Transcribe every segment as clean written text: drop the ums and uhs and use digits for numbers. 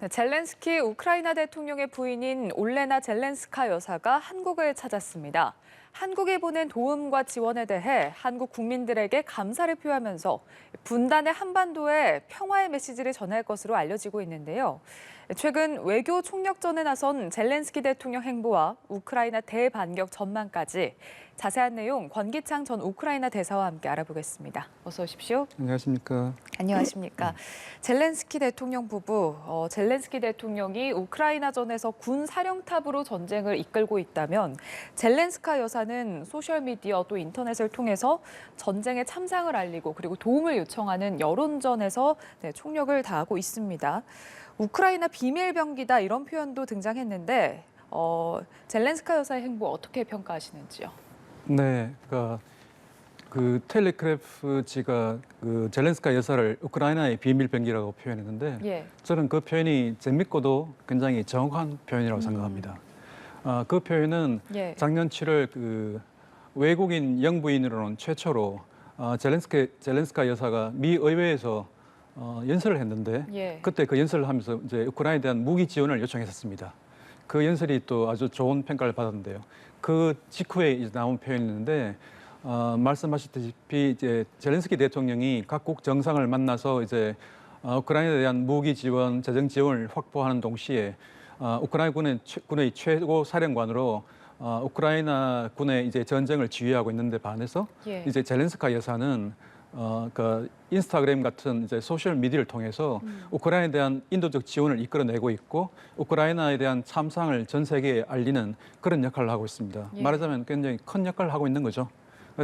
네, 젤렌스키 우크라이나 대통령의 부인인 올레나 젤렌스카 여사가 한국을 찾았습니다. 한국이 보낸 도움과 지원에 대해 한국 국민들에게 감사를 표하면서 분단의 한반도에 평화의 메시지를 전할 것으로 알려지고 있는데요. 최근 외교 총력전에 나선 젤렌스키 대통령 행보와 우크라이나 대반격 전망까지 자세한 내용 권기창 전 우크라이나 대사와 함께 알아보겠습니다. 어서 오십시오. 안녕하십니까. 안녕하십니까. 젤렌스키 대통령 부부, 젤렌스키 대통령이 우크라이나전에서 군 사령탑으로 전쟁을 이끌고 있다면 젤렌스카 여사는 소셜미디어 또 인터넷을 통해서 전쟁의 참상을 알리고 그리고 도움을 요청하는 여론전에서 총력을 다하고 있습니다. 우크라이나 비밀병기다 이런 표현도 등장했는데 젤렌스카 여사의 행보 어떻게 평가하시는지요? 네, 그 텔레그래프지가 그 젤렌스카 여사를 우크라이나의 비밀병기라고 표현했는데 예. 저는 그 표현이 재밌고도 굉장히 정확한 표현이라고 생각합니다. 그 표현은 예. 작년 7월 그 외국인 영부인으로는 최초로 젤렌스카 여사가 미 의회에서 연설을 했는데 예. 그때 그 연설을 하면서 이제 우크라이나에 대한 무기 지원을 요청했었습니다. 그 연설이 또 아주 좋은 평가를 받았는데요. 그 직후에 이제 나온 표현이었는데 말씀하셨다시피 이제 젤렌스키 대통령이 각국 정상을 만나서 이제 우크라이나에 대한 무기 지원, 재정 지원을 확보하는 동시에 우크라이나 군의 최고 사령관으로 우크라이나 군의 이제 전쟁을 지휘하고 있는데 반해서 예. 이제 젤렌스카 여사는 그 인스타그램 같은 이제 소셜 미디어를 통해서 우크라이나에 대한 인도적 지원을 이끌어내고 있고 우크라이나에 대한 참상을 전 세계에 알리는 그런 역할을 하고 있습니다. 예. 말하자면 굉장히 큰 역할을 하고 있는 거죠.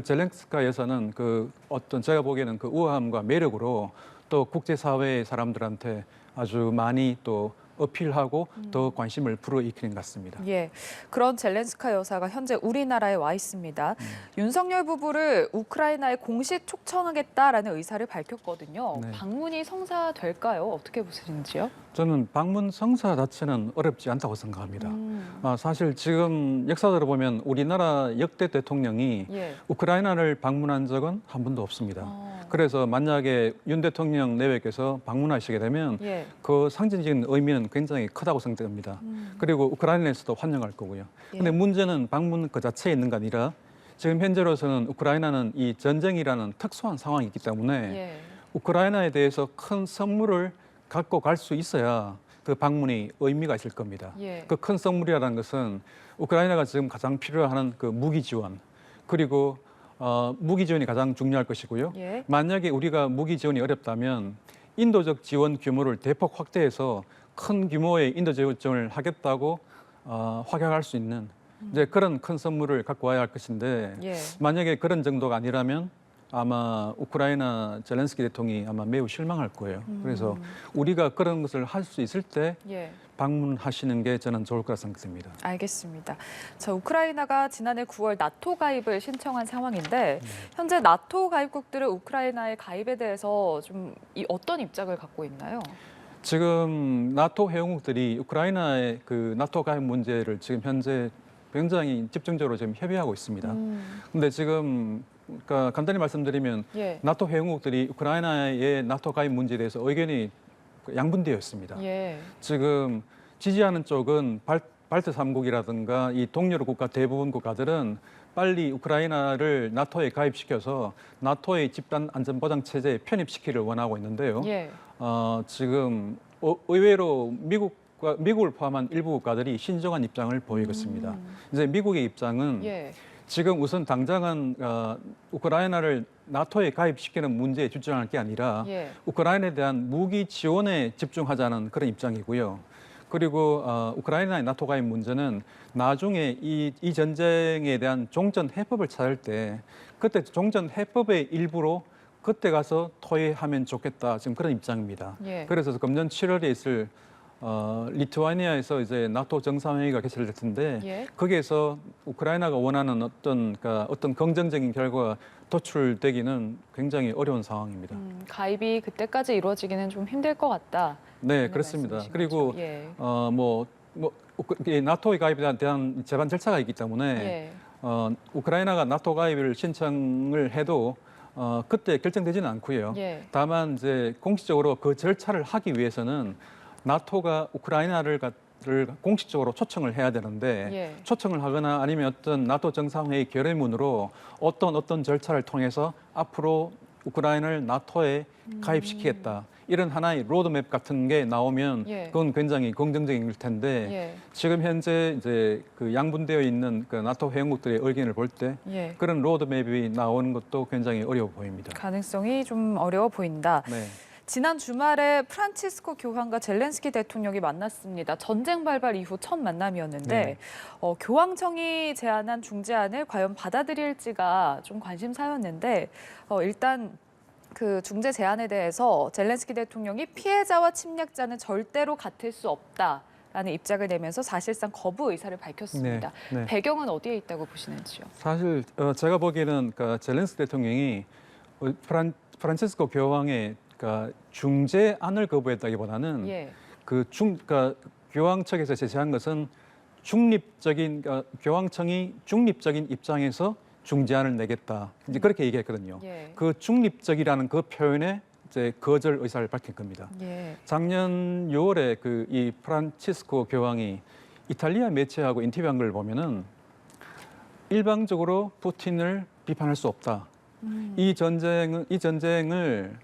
젤렌스카 여사는 그 어떤 제가 보기에는 그 우아함과 매력으로 또 국제사회의 사람들한테 아주 많이 또 어필하고 더 관심을 불어일으키는 것 같습니다. 예, 그런 젤렌스카 여사가 현재 우리나라에 와 있습니다. 윤석열 부부를 우크라이나에 공식 초청하겠다라는 의사를 밝혔거든요. 네. 방문이 성사될까요? 어떻게 보시는지요? 저는 방문 성사 자체는 어렵지 않다고 생각합니다. 사실 지금 역사적으로 보면 우리나라 역대 대통령이 예. 우크라이나를 방문한 적은 한 번도 없습니다. 그래서 만약에 윤 대통령 내외께서 방문하시게 되면 예. 그 상징적인 의미는 굉장히 크다고 생각됩니다. 그리고 우크라이나에서도 환영할 거고요. 그런데 문제는 방문 그 자체에 있는 게 아니라 지금 현재로서는 우크라이나는 이 전쟁이라는 특수한 상황이 있기 때문에 예. 우크라이나에 대해서 큰 선물을 갖고 갈 수 있어야 그 방문이 의미가 있을 겁니다. 예. 그 큰 선물이라는 것은 우크라이나가 지금 가장 필요한 그 무기 지원 그리고 무기 지원이 가장 중요할 것이고요. 예. 만약에 우리가 무기 지원이 어렵다면 인도적 지원 규모를 대폭 확대해서 큰 규모의 인도 지원을 하겠다고 확약할 수 있는 이제 그런 큰 선물을 갖고 와야 할 것인데 예. 만약에 그런 정도가 아니라면 아마 우크라이나 젤렌스키 대통령이 아마 매우 실망할 거예요. 그래서 우리가 그런 것을 할 수 있을 때 예. 방문하시는 게 저는 좋을 거라 생각됩니다. 알겠습니다. 자, 우크라이나가 지난해 9월 나토 가입을 신청한 상황인데 현재 나토 가입국들은 우크라이나의 가입에 대해서 좀 어떤 입장을 갖고 있나요? 지금 나토 회원국들이 우크라이나의 그 나토 가입 문제를 지금 현재 굉장히 집중적으로 지금 협의하고 있습니다. 근데 지금 그러니까 간단히 말씀드리면 예. 나토 회원국들이 우크라이나의 나토 가입 문제에 대해서 의견이 양분되어 있습니다. 예. 지금 지지하는 쪽은 발트 3국이라든가 이 동유럽 국가 대부분 국가들은 빨리 우크라이나를 나토에 가입시켜서 나토의 집단 안전보장 체제에 편입시키기를 원하고 있는데요. 예. 지금 의외로 미국을 포함한 일부 국가들이 신중한 입장을 보이고 있습니다. 이제 미국의 입장은 예. 지금 우선 당장은 우크라이나를 나토에 가입시키는 문제에 집중할 게 아니라 예. 우크라이나에 대한 무기 지원에 집중하자는 그런 입장이고요. 그리고 우크라이나의 나토 가입 문제는 나중에 이 전쟁에 대한 종전 해법을 찾을 때 그때 종전 해법의 일부로 그때 가서 토의하면 좋겠다. 지금 그런 입장입니다. 예. 그래서 금년 7월에 있을 리투아니아에서 이제 나토 정상회의가 개최될 텐데 예. 거기에서 우크라이나가 원하는 어떤 긍정적인 결과가 도출되기는 굉장히 어려운 상황입니다. 가입이 그때까지 이루어지기는 좀 힘들 것 같다. 네, 그렇습니다. 말씀이신 그리고 거죠? 예. 이 나토의 가입에 대한 제반 절차가 있기 때문에 예. 우크라이나가 나토 가입을 신청을 해도 그때 결정되지는 않고요. 예. 다만 이제 공식적으로 그 절차를 하기 위해서는 나토가 우크라이나를 공식적으로 초청을 해야 되는데 예. 초청을 하거나 아니면 어떤 나토 정상회의 결의문으로 어떤 절차를 통해서 앞으로 우크라이나를 나토에 가입시키겠다. 이런 하나의 로드맵 같은 게 나오면 예. 그건 굉장히 긍정적인 텐데 예. 지금 현재 이제 그 양분되어 있는 그 나토 회원국들의 의견을 볼 때 예. 그런 로드맵이 나오는 것도 굉장히 어려워 보입니다. 가능성이 좀 어려워 보인다. 네. 지난 주말에 프란치스코 교황과 젤렌스키 대통령이 만났습니다. 전쟁 발발 이후 첫 만남이었는데 네. 교황청이 제안한 중재안을 과연 받아들일지가 좀 관심사였는데 일단 그 중재 제안에 대해서 젤렌스키 대통령이 피해자와 침략자는 절대로 같을 수 없다라는 입장을 내면서 사실상 거부 의사를 밝혔습니다. 네. 네. 배경은 어디에 있다고 보시는지요? 사실 제가 보기에는 그 젤렌스키 대통령이 프란치스코 교황의 중재안을 거부했다기보다는 예. 그러니까 교황 측에서 제시한 것은 중립적인 교황청이 중립적인 입장에서 중재안을 내겠다. 이제 그렇게 얘기했거든요. 예. 그 중립적이라는 그 표현에 이제 거절 의사를 밝힌 겁니다. 예. 작년 6월에 이 프란치스코 교황이 이탈리아 매체하고 인터뷰한 걸 보면은 일방적으로 푸틴을 비판할 수 없다. 이 전쟁을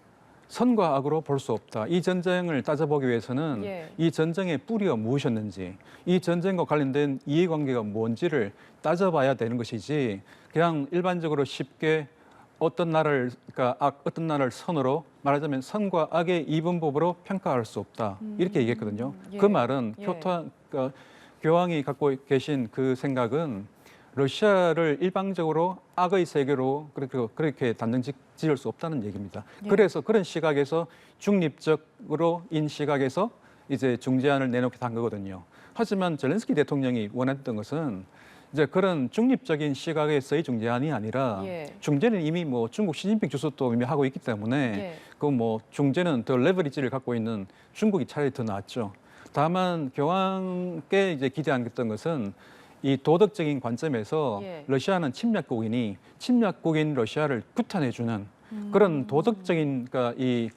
선과 악으로 볼 수 없다. 이 전쟁을 따져보기 위해서는 예. 이 전쟁의 뿌리가 무엇이었는지, 이 전쟁과 관련된 이해관계가 뭔지를 따져봐야 되는 것이지, 그냥 일반적으로 쉽게 어떤 나라를 선으로 말하자면 선과 악의 이분법으로 평가할 수 없다. 이렇게 얘기했거든요. 예. 그 말은 예. 교황이 갖고 계신 그 생각은 러시아를 일방적으로 악의 세계로 그렇게 단정 지을 수 없다는 얘기입니다. 예. 그래서 그런 시각에서 중립적으로인 시각에서 이제 중재안을 내놓게 한 거거든요. 하지만 젤렌스키 대통령이 원했던 것은 이제 그런 중립적인 시각에서의 중재안이 아니라 예. 중재는 이미 중국 시진핑 주석도 이미 하고 있기 때문에 예. 중재는 더 레버리지를 갖고 있는 중국이 차라리 더 낫죠. 다만 교황께 이제 기대했던 것은 이 도덕적인 관점에서 예. 러시아는 침략국인 러시아를 규탄해주는 그런 도덕적인 이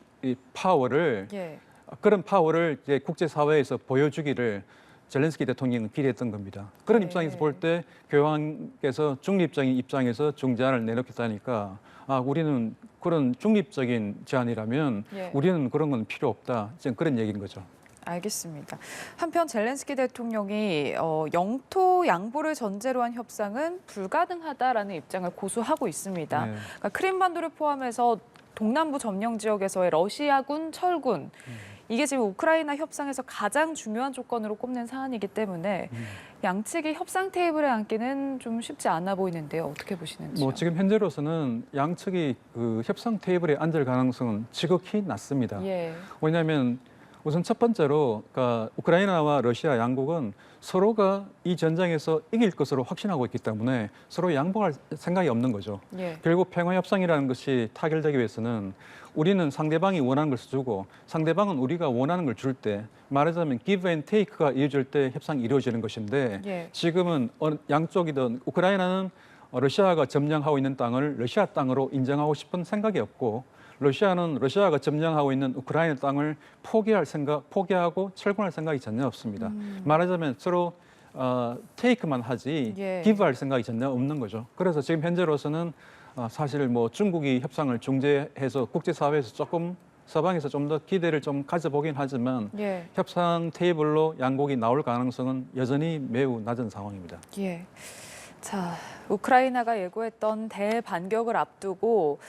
파워를 예. 그런 파워를 이제 국제사회에서 보여주기를 젤렌스키 대통령은 기대했던 겁니다. 그런 네. 입장에서 볼 때 교황께서 중립적인 입장에서 중재안을 내놓겠다니까 우리는 그런 중립적인 제안이라면 예. 우리는 그런 건 필요 없다. 지금 그런 얘기인 거죠. 알겠습니다. 한편 젤렌스키 대통령이 영토 양보를 전제로 한 협상은 불가능하다라는 입장을 고수하고 있습니다. 네. 그러니까 크림반도를 포함해서 동남부 점령 지역에서의 러시아군 철군 이게 지금 우크라이나 협상에서 가장 중요한 조건으로 꼽는 사안이기 때문에 양측이 협상 테이블에 앉기는 좀 쉽지 않아 보이는데요. 어떻게 보시는지요? 지금 현재로서는 양측이 그 협상 테이블에 앉을 가능성은 지극히 낮습니다. 예. 왜냐하면 우선 첫 번째로 우크라이나와 러시아 양국은 서로가 이 전쟁에서 이길 것으로 확신하고 있기 때문에 서로 양보할 생각이 없는 거죠. 예. 결국 평화협상이라는 것이 타결되기 위해서는 우리는 상대방이 원하는 것을 주고 상대방은 우리가 원하는 걸 줄 때 말하자면 give and take가 이루어질 때 협상이 이루어지는 것인데 예. 지금은 양쪽이든 우크라이나는 러시아가 점령하고 있는 땅을 러시아 땅으로 인정하고 싶은 생각이 없고 러시아는 러시아가 점령하고 있는 우크라이나 땅을 포기하고 철군할 생각이 전혀 없습니다. 말하자면 서로 테이크만 하지 예. 기브할 생각이 전혀 없는 거죠. 그래서 지금 현재로서는 사실 중국이 협상을 중재해서 국제사회에서 조금 서방에서 좀 더 기대를 좀 가져보긴 하지만 예. 협상 테이블로 양국이 나올 가능성은 여전히 매우 낮은 상황입니다. 예. 자, 우크라이나가 예고했던 대반격을 앞두고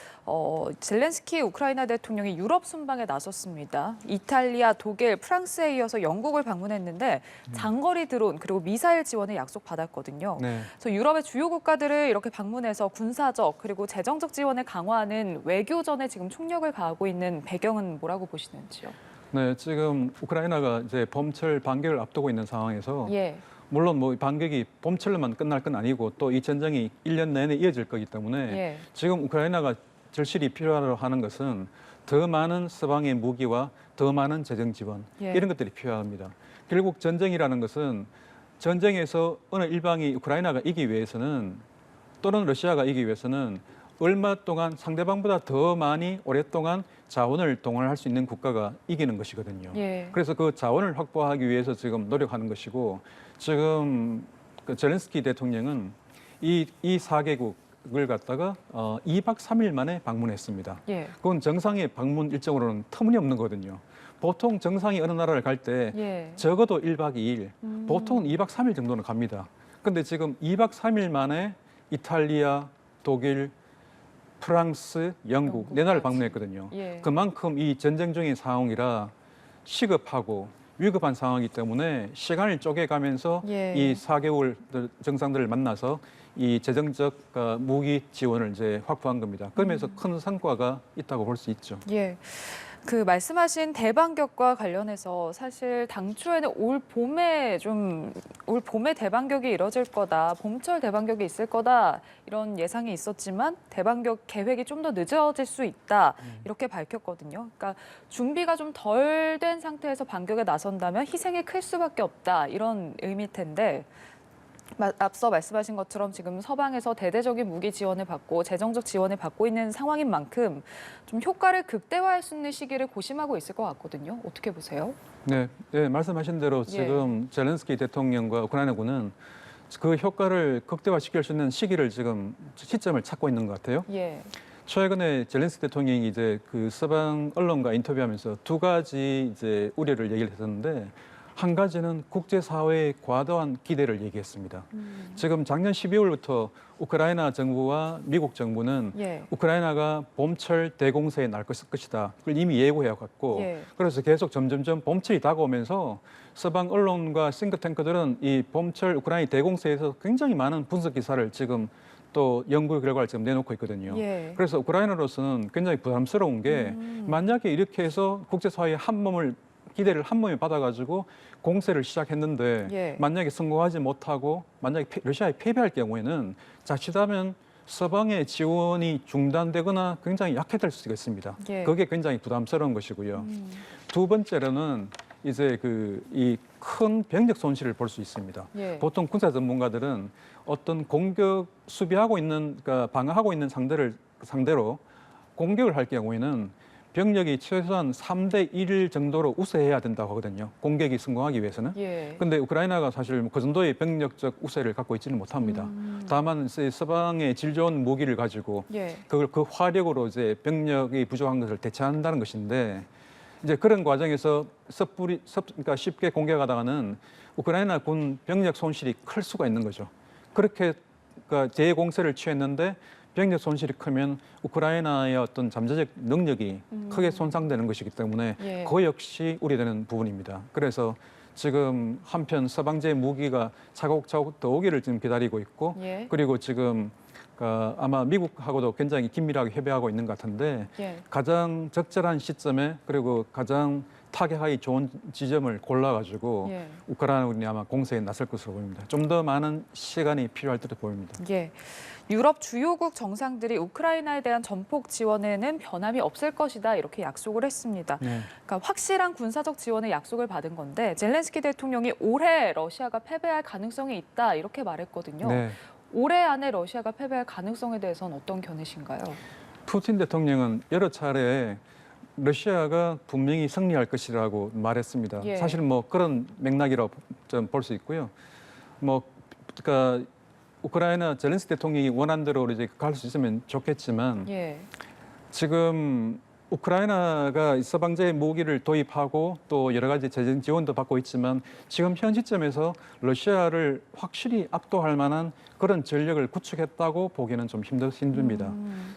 젤렌스키 우크라이나 대통령이 유럽 순방에 나섰습니다. 이탈리아, 독일, 프랑스에 이어서 영국을 방문했는데 장거리 드론 그리고 미사일 지원을 약속받았거든요. 네. 그래서 유럽의 주요 국가들을 이렇게 방문해서 군사적 그리고 재정적 지원을 강화하는 외교전에 지금 총력을 가하고 있는 배경은 뭐라고 보시는지요? 네, 지금 우크라이나가 이제 봄철 반격을 앞두고 있는 상황에서 예. 물론 반격이 봄철로만 끝날 건 아니고 또 이 전쟁이 1년 내내 이어질 거기 때문에 예. 지금 우크라이나가 절실히 필요로 하는 것은 더 많은 서방의 무기와 더 많은 재정 지원 예. 이런 것들이 필요합니다. 결국 전쟁이라는 것은 전쟁에서 어느 일방이 우크라이나가 이기기 위해서는 또는 러시아가 이기기 위해서는 얼마 동안 상대방보다 더 많이 오랫동안 자원을 동원할 수 있는 국가가 이기는 것이거든요. 예. 그래서 그 자원을 확보하기 위해서 지금 노력하는 것이고 지금 그 젤렌스키 대통령은 이 4개국을 갖다가 2박 3일 만에 방문했습니다. 예. 그건 정상의 방문 일정으로는 터무니없는 거거든요. 보통 정상이 어느 나라를 갈 때 예. 적어도 1박 2일, 보통은 2박 3일 정도는 갑니다. 근데 지금 2박 3일 만에 이탈리아, 독일, 프랑스, 영국 네 나라를 영국까지. 방문했거든요. 예. 그만큼 이 전쟁 중인 상황이라 시급하고 위급한 상황이기 때문에 시간을 쪼개가면서 예. 이 4개월 정상들을 만나서 이 재정적 무기 지원을 이제 확보한 겁니다. 그러면서 큰 성과가 있다고 볼 수 있죠. 예. 그 말씀하신 대반격과 관련해서 사실 당초에는 올 봄에 대반격이 이뤄질 거다, 봄철 대반격이 있을 거다 이런 예상이 있었지만 대반격 계획이 좀 더 늦어질 수 있다 이렇게 밝혔거든요. 그러니까 준비가 좀 덜 된 상태에서 반격에 나선다면 희생이 클 수밖에 없다 이런 의미일 텐데. 앞서 말씀하신 것처럼 지금 서방에서 대대적인 무기 지원을 받고 재정적 지원을 받고 있는 상황인 만큼 좀 효과를 극대화할 수 있는 시기를 고심하고 있을 것 같거든요. 어떻게 보세요? 네, 말씀하신 대로 지금 젤렌스키 대통령과 우크라이나군은 그 효과를 극대화시킬 수 있는 시기를 지금 시점을 찾고 있는 것 같아요. 예. 최근에 젤렌스키 대통령이 이제 그 서방 언론과 인터뷰하면서 두 가지 이제 우려를 얘기를 했었는데 한 가지는 국제사회의 과도한 기대를 얘기했습니다. 지금 작년 12월부터 우크라이나 정부와 미국 정부는 예. 우크라이나가 봄철 대공세에 날 것이다. 그걸 이미 예고해왔고 예. 그래서 계속 점점점 봄철이 다가오면서 서방 언론과 싱크탱크들은 이 봄철 우크라이나 대공세에서 굉장히 많은 분석 기사를 지금 또 연구 결과를 지금 내놓고 있거든요. 예. 그래서 우크라이나로서는 굉장히 부담스러운 게 만약에 이렇게 해서 국제사회의 기대를 한 몸에 받아가지고 공세를 시작했는데 예. 만약에 성공하지 못하고 만약에 러시아에 패배할 경우에는 자칫하면 서방의 지원이 중단되거나 굉장히 약해질 수가 있습니다. 예. 그게 굉장히 부담스러운 것이고요. 두 번째로는 이제 이 큰 병력 손실을 볼 수 있습니다. 예. 보통 군사 전문가들은 어떤 공격 수비하고 있는 방어하고 있는 상대로 공격을 할 경우에는 병력이 최소한 3대 1 정도로 우세해야 된다고 하거든요. 공격이 성공하기 위해서는. 예. 근데 우크라이나가 사실 그 정도의 병력적 우세를 갖고 있지는 못합니다. 다만 서방의 질 좋은 무기를 가지고 예. 그걸 그 화력으로 이제 병력이 부족한 것을 대체한다는 것인데 이제 그런 과정에서 그러니까 쉽게 공격하다가는 우크라이나 군 병력 손실이 클 수가 있는 거죠. 그렇게 재공세를 취했는데 병력 손실이 크면 우크라이나의 어떤 잠재적 능력이 크게 손상되는 것이기 때문에 예. 그 역시 우려되는 부분입니다. 그래서 지금 한편 서방제 무기가 차곡차곡 더 오기를 지금 기다리고 있고 예. 그리고 지금 아마 미국하고도 굉장히 긴밀하게 협의하고 있는 것 같은데 예. 가장 적절한 시점에 그리고 가장 타격하기 좋은 지점을 골라가지고 예. 우크라이나군이 아마 공세에 나설 것으로 보입니다. 좀 더 많은 시간이 필요할 듯 보입니다. 예. 유럽 주요국 정상들이 우크라이나에 대한 전폭 지원에는 변함이 없을 것이다 이렇게 약속을 했습니다. 네. 그러니까 확실한 군사적 지원의 약속을 받은 건데 젤렌스키 대통령이 올해 러시아가 패배할 가능성이 있다 이렇게 말했거든요. 네. 올해 안에 러시아가 패배할 가능성에 대해서는 어떤 견해신가요? 푸틴 대통령은 여러 차례 러시아가 분명히 승리할 것이라고 말했습니다. 예. 사실 뭐 그런 맥락이라고 좀 볼 수 있고요. 그러니까 우크라이나 젤렌스키 대통령이 원한 대로 이제 갈 수 있으면 좋겠지만 예. 지금 우크라이나가 서방제 무기를 도입하고 또 여러 가지 재정 지원도 받고 있지만 지금 현 시점에서 러시아를 확실히 압도할 만한 그런 전력을 구축했다고 보기는 좀 힘듭니다.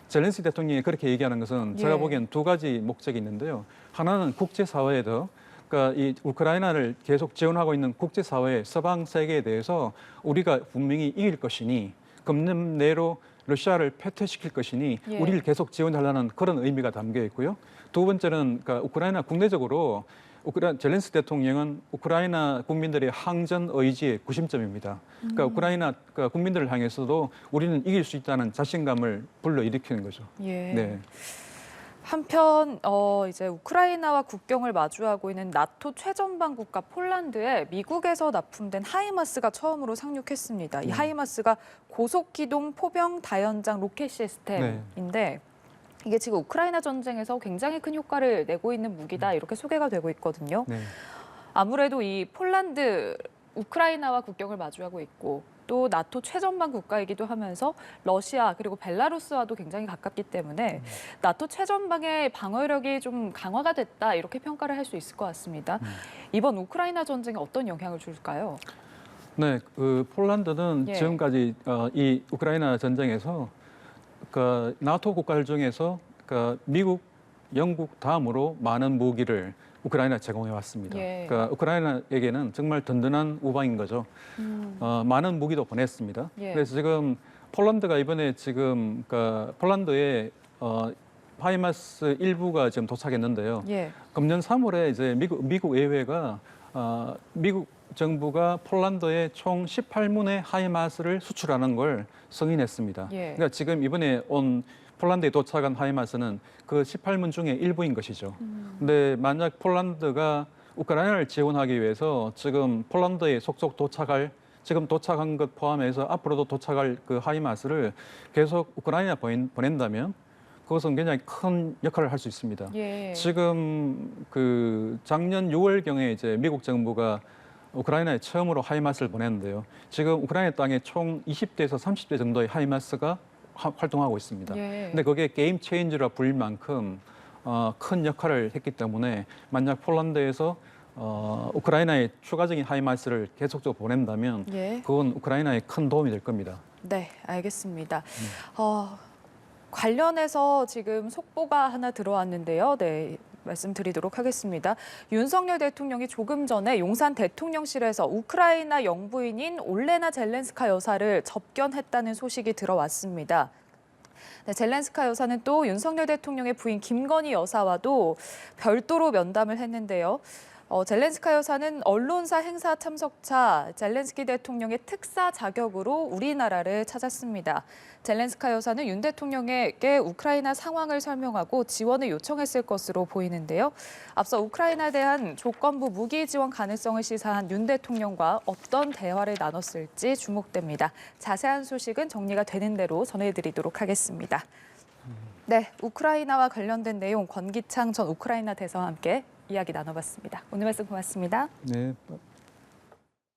젤렌스키 대통령이 그렇게 얘기하는 것은 제가 예. 보기엔 두 가지 목적이 있는데요. 하나는 국제사회에도 그러니까 이 우크라이나를 계속 지원하고 있는 국제사회, 서방 세계에 대해서 우리가 분명히 이길 것이니 금년 내로 러시아를 패퇴시킬 것이니 예. 우리를 계속 지원하려는 그런 의미가 담겨 있고요. 두 번째는 그러니까 우크라이나 국내적으로 젤렌스키 대통령은 우크라이나 국민들의 항전 의지의 구심점입니다. 그러니까 우크라이나 국민들을 향해서도 우리는 이길 수 있다는 자신감을 불러일으키는 거죠. 예. 네. 한편 이제 우크라이나와 국경을 마주하고 있는 나토 최전방 국가 폴란드에 미국에서 납품된 하이마스가 처음으로 상륙했습니다. 이 하이마스가 고속기동 포병 다연장 로켓 시스템인데 이게 지금 우크라이나 전쟁에서 굉장히 큰 효과를 내고 있는 무기다 이렇게 소개가 되고 있거든요. 네. 아무래도 이 폴란드 우크라이나와 국경을 마주하고 있고 또 나토 최전방 국가이기도 하면서 러시아 그리고 벨라루스와도 굉장히 가깝기 때문에 나토 최전방의 방어력이 좀 강화가 됐다 이렇게 평가를 할 수 있을 것 같습니다. 이번 우크라이나 전쟁에 어떤 영향을 줄까요? 네, 그 폴란드는 예. 지금까지 이 우크라이나 전쟁에서 그 나토 국가들 중에서 그 미국, 영국 다음으로 많은 무기를 우크라이나 제공해 왔습니다. 예. 그러니까 우크라이나에게는 정말 든든한 우방인 거죠. 많은 무기도 보냈습니다. 예. 그래서 지금 폴란드가 이번에 지금 그 폴란드에 하이마스 일부가 지금 도착했는데요. 예. 금년 3월에 이제 미국 의회가 미국 정부가 폴란드에 총 18문의 하이마스를 수출하는 걸 승인했습니다. 예. 그러니까 지금 이번에 온 폴란드에 도착한 하이마스는 그 18문 중에 일부인 것이죠. 근데 만약 폴란드가 우크라이나를 지원하기 위해서 지금 폴란드에 속속 지금 도착한 것 포함해서 앞으로도 도착할 그 하이마스를 계속 우크라이나 보낸다면 그것은 굉장히 큰 역할을 할 수 있습니다. 예. 지금 그 작년 6월경에 이제 미국 정부가 우크라이나에 처음으로 하이마스를 보냈는데요. 지금 우크라이나 땅에 총 20대에서 30대 정도의 하이마스가 활동하고 있습니다. 예. 근데 그게 게임 체인저라 불릴 만큼 큰 역할을 했기 때문에 만약 폴란드에서 우크라이나에 추가적인 하이마스를 계속적으로 보낸다면 예. 그건 우크라이나에 큰 도움이 될 겁니다. 네, 알겠습니다. 관련해서 지금 속보가 하나 들어왔는데요. 네, 말씀드리도록 하겠습니다. 윤석열 대통령이 조금 전에 용산 대통령실에서 우크라이나 영부인인 올레나 젤렌스카 여사를 접견했다는 소식이 들어왔습니다. 네, 젤렌스카 여사는 또 윤석열 대통령의 부인 김건희 여사와도 별도로 면담을 했는데요. 젤렌스카 여사는 언론사 행사 참석차 젤렌스키 대통령의 특사 자격으로 우리나라를 찾았습니다. 젤렌스카 여사는 윤 대통령에게 우크라이나 상황을 설명하고 지원을 요청했을 것으로 보이는데요. 앞서 우크라이나에 대한 조건부 무기 지원 가능성을 시사한 윤 대통령과 어떤 대화를 나눴을지 주목됩니다. 자세한 소식은 정리가 되는 대로 전해드리도록 하겠습니다. 네, 우크라이나와 관련된 내용 권기창 전 우크라이나 대사와 함께 이야기 나눠봤습니다. 오늘 말씀 고맙습니다. 네.